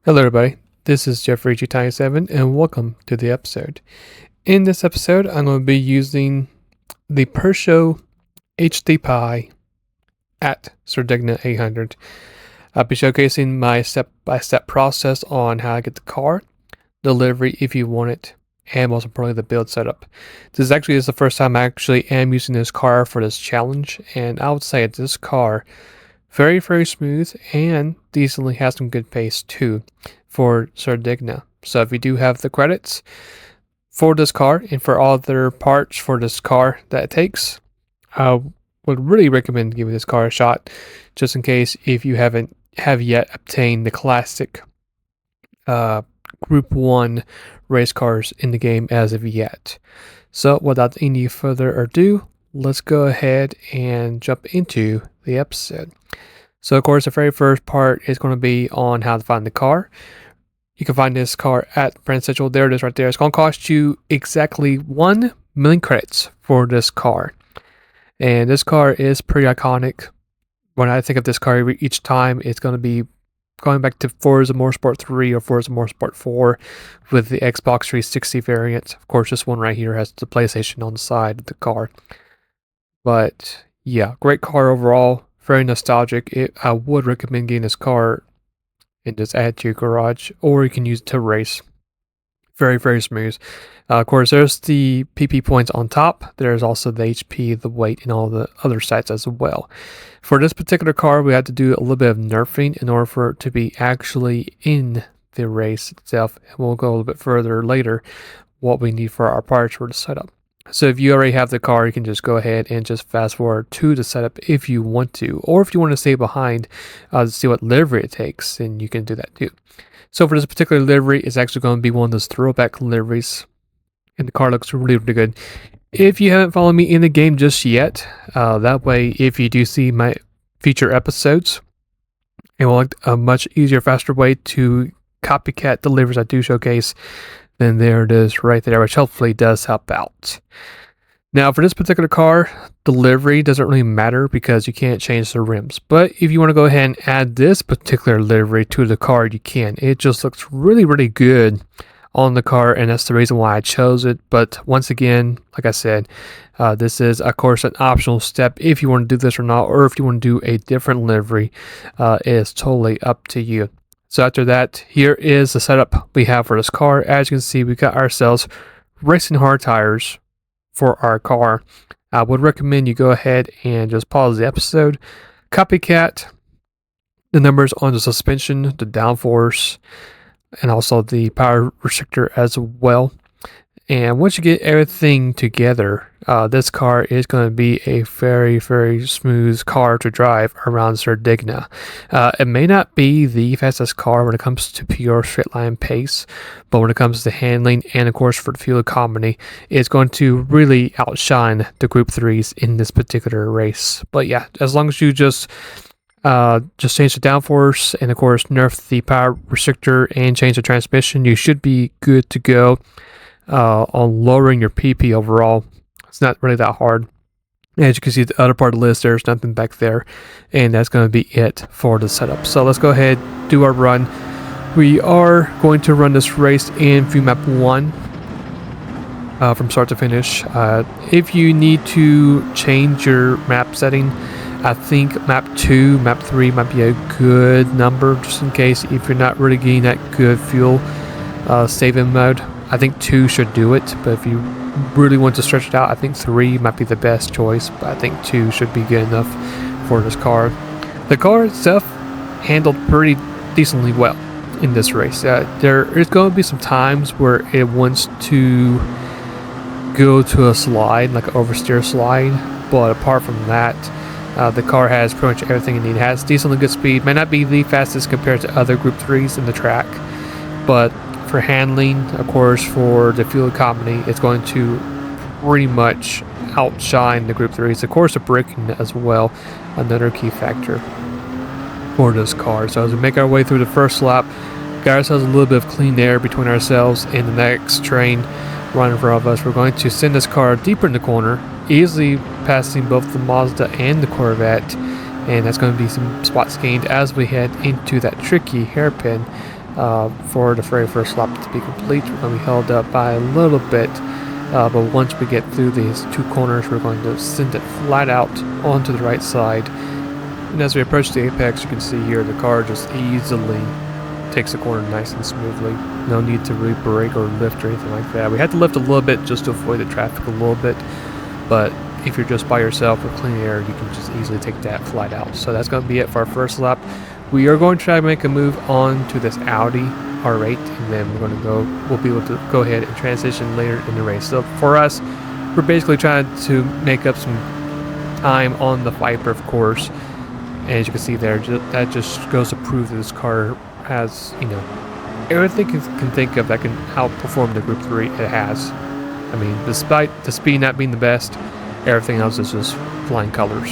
Hello everybody, this is Jeffrey GT7 and welcome to the episode. In this episode, I'm going to be using the Peugeot HD Pi at Sardegna 800. I'll be showcasing my step-by-step process on how to get the car, delivery if you want it, and most importantly the build setup. This is the first time I actually am using this car for this challenge, and I would say this car very smooth and decently has some good pace too for Sardegna. So if you do have the credits for this car and for all other parts for this car that it takes, I would really recommend giving this car a shot, just in case if you have yet obtained the classic Group 1 race cars in the game as of yet. So without any further ado, let's go ahead and jump into the episode. So of course the very first part is going to be on how to find the car. You can find this car at Brand Central. There it is right there. It's going to cost you exactly 1 million credits for this car. And this car is pretty iconic. When I think of this car each time, it's going to be going back to Forza Motorsport 3 or Forza Motorsport 4 with the Xbox 360 variant. Of course, this one right here has the PlayStation on the side of the car. But yeah, great car overall. Very nostalgic. I would recommend getting this car and just add to your garage, or you can use it to race. Very smooth. Of course, there's the PP points on top. There's also the HP, the weight, and all the other stats as well. For this particular car, we had to do a little bit of nerfing in order for it to be actually in the race itself. And we'll go a little bit further later what we need for our parts for the setup. So if you already have the car, you can just go ahead and just fast forward to the setup if you want to. Or if you want to stay behind to see what livery it takes, then you can do that too. So for this particular livery, it's actually going to be one of those throwback liveries. And the car looks really good. If you haven't followed me in the game just yet, that way if you do see my future episodes, and want a much easier, faster way to copycat the liveries I do showcase, then there it is right there, which hopefully does help out. Now for this particular car, the livery doesn't really matter because you can't change the rims. But if you want to go ahead and add this particular livery to the car, you can. It just looks really good on the car, and that's the reason why I chose it. But once again, like I said, this is of course an optional step if you want to do this or not, or if you want to do a different livery, it's totally up to you. So after that, here is the setup we have for this car. As you can see, we got ourselves racing hard tires for our car. I would recommend you go ahead and just pause the episode, copycat the numbers on the suspension, the downforce, and also the power restrictor as well. And once you get everything together, this car is going to be a very smooth car to drive around Sardegna. It may not be the fastest car when it comes to pure straight line pace, but when it comes to handling and of course for the fuel economy, it's going to really outshine the Group 3s in this particular race. But yeah, as long as you just change the downforce and of course nerf the power restrictor and change the transmission, you should be good to go. On lowering your PP overall. It's not really that hard. As you can see, the other part of the list, there's nothing back there, and that's going to be it for the setup. So let's go ahead, do our run. We are going to run this race in view map 1 from start to finish. If you need to change your map setting, I think map 2, map 3 might be a good number, just in case if you're not really getting that good fuel saving mode. I think 2 should do it, but if you really want to stretch it out, I think 3 might be the best choice, but I think 2 should be good enough for this car. The car itself handled pretty decently well in this race. There is going to be some times where it wants to go to a slide, like an oversteer slide, but apart from that, the car has pretty much everything it needs. It has decently good speed, may not be the fastest compared to other Group 3s in the track, but for handling, of course, for the fuel economy, it's going to pretty much outshine the Group 3s. Of course, the braking as well, another key factor for this car. So as we make our way through the first lap, got ourselves a little bit of clean air between ourselves and the next train right in front of us. We're going to send this car deeper in the corner, easily passing both the Mazda and the Corvette, and that's going to be some spots gained as we head into that tricky hairpin for the very first lap to be complete. We're going to be held up by a little bit, but once we get through these two corners, we're going to send it flat out onto the right side. And as we approach the apex, you can see here the car just easily takes the corner nice and smoothly. No need to really brake or lift or anything like that. We had to lift a little bit just to avoid the traffic a little bit, but if you're just by yourself with clean air, you can just easily take that flat out. So that's going to be it for our first lap. We are going to try to make a move on to this Audi R8, and then we'll be able to go ahead and transition later in the race. So for us, we're basically trying to make up some time on the Viper, of course. And as you can see there, that just goes to prove that this car has, everything you can think of that can outperform the Group 3 it has. I mean, despite the speed not being the best, everything else is just flying colors.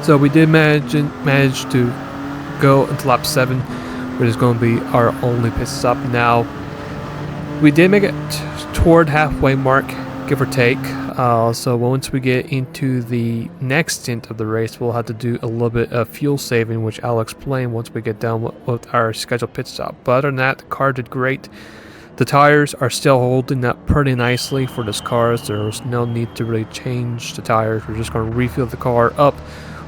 So we did manage to go into lap 7, which is going to be our only pit stop. Now, we did make it toward halfway mark, give or take. So once we get into the next stint of the race, we'll have to do a little bit of fuel saving, which I'll explain once we get done with our scheduled pit stop. But other than that, the car did great. The tires are still holding up pretty nicely for this car. So there's no need to really change the tires. We're just going to refill the car up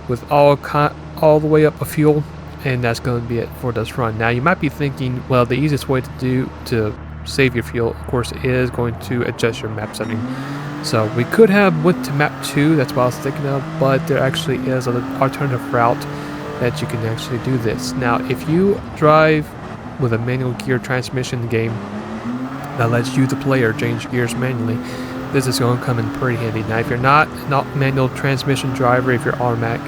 with all the way up of fuel, and that's going to be it for this run. Now you might be thinking, well, the easiest way to save your fuel, of course, is going to adjust your map setting. So we could have went to map 2, that's what I was thinking of, but there actually is an alternative route that you can actually do this. Now, if you drive with a manual gear transmission game that lets you, the player, change gears manually, this is going to come in pretty handy. Now, if you're not manual transmission driver, if you're automatic,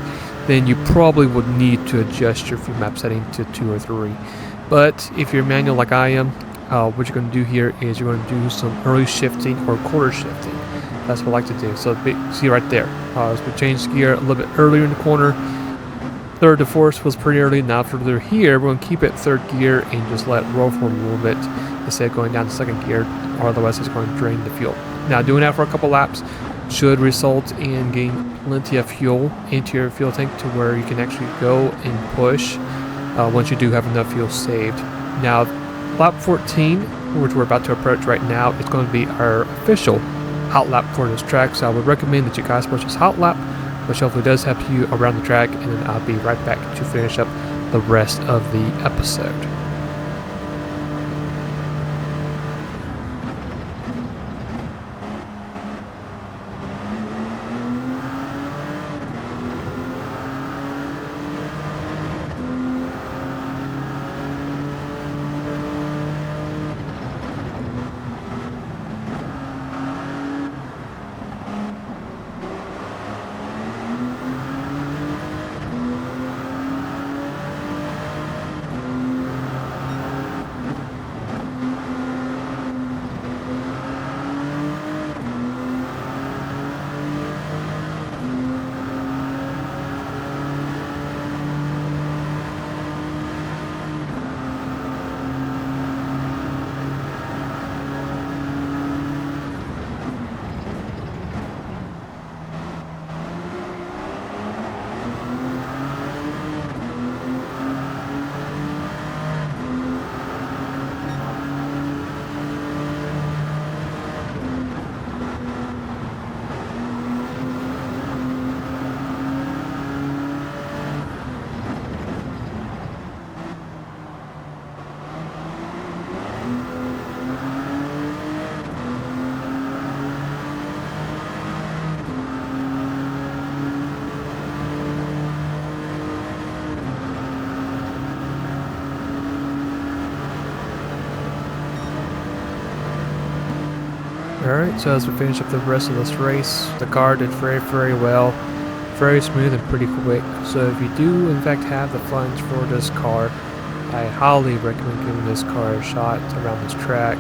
then you probably would need to adjust your fuel map setting to 2 or 3. But if you're manual like I am, what you're going to do here is you're going to do some early shifting or quarter shifting. That's what I like to do. So see right there, as we changed gear a little bit earlier in the corner, third to fourth was pretty early. Now further here, we're going to keep it third gear and just let it roll for a little bit instead of going down to second gear, or otherwise it's going to drain the fuel. Now doing that for a couple laps should result in getting plenty of fuel into your fuel tank to where you can actually go and push once you do have enough fuel saved. Now lap 14, which we're about to approach right now, is going to be our official Hotlap for this track. So I would recommend that you guys purchase Hotlap, which hopefully does help you around the track, and then I'll be right back to finish up the rest of the episode. Alright, so as we finish up the rest of this race, the car did very, very well. Very smooth and pretty quick. So if you do in fact have the funds for this car, I highly recommend giving this car a shot around this track.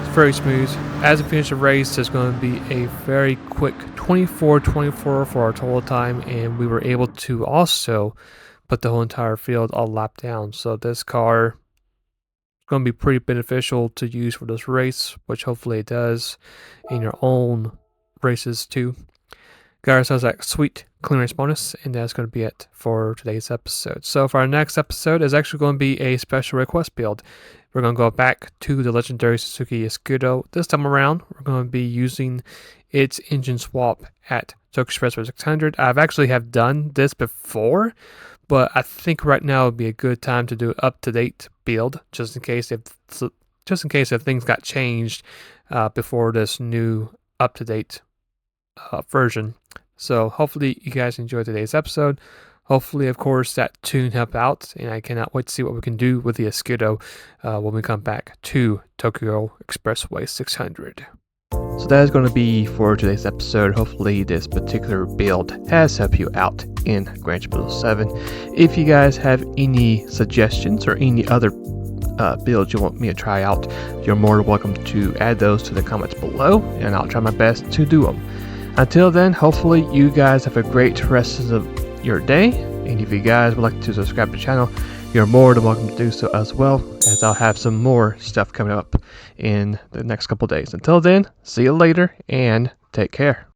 It's very smooth. As we finish the race, there's going to be a very quick 24-24 for our total time, and we were able to also put the whole entire field a lap down. So this car going to be pretty beneficial to use for this race, which hopefully it does in your own races too. Got ourselves that sweet clearance bonus, and that's going to be it for today's episode. So for our next episode is actually going to be a special request build. We're going to go back to the legendary Suzuki Escudo. This time around, we're going to be using its engine swap at Tokyo Expressway 600. I've actually have done this before, but I think right now would be a good time to do an up-to-date build, just in case if things got changed before this new up-to-date version. So hopefully you guys enjoyed today's episode. Hopefully, of course, that tune helped out, and I cannot wait to see what we can do with the Escudo when we come back to Tokyo Expressway 600. So that is going to be for today's episode. Hopefully this particular build has helped you out in Gran Turismo 7. If you guys have any suggestions or any other builds you want me to try out, you're more than welcome to add those to the comments below, and I'll try my best to do them. Until then, hopefully you guys have a great rest of your day, and if you guys would like to subscribe to the channel, you're more than welcome to do so as well, as I'll have some more stuff coming up in the next couple days. Until then, see you later and take care.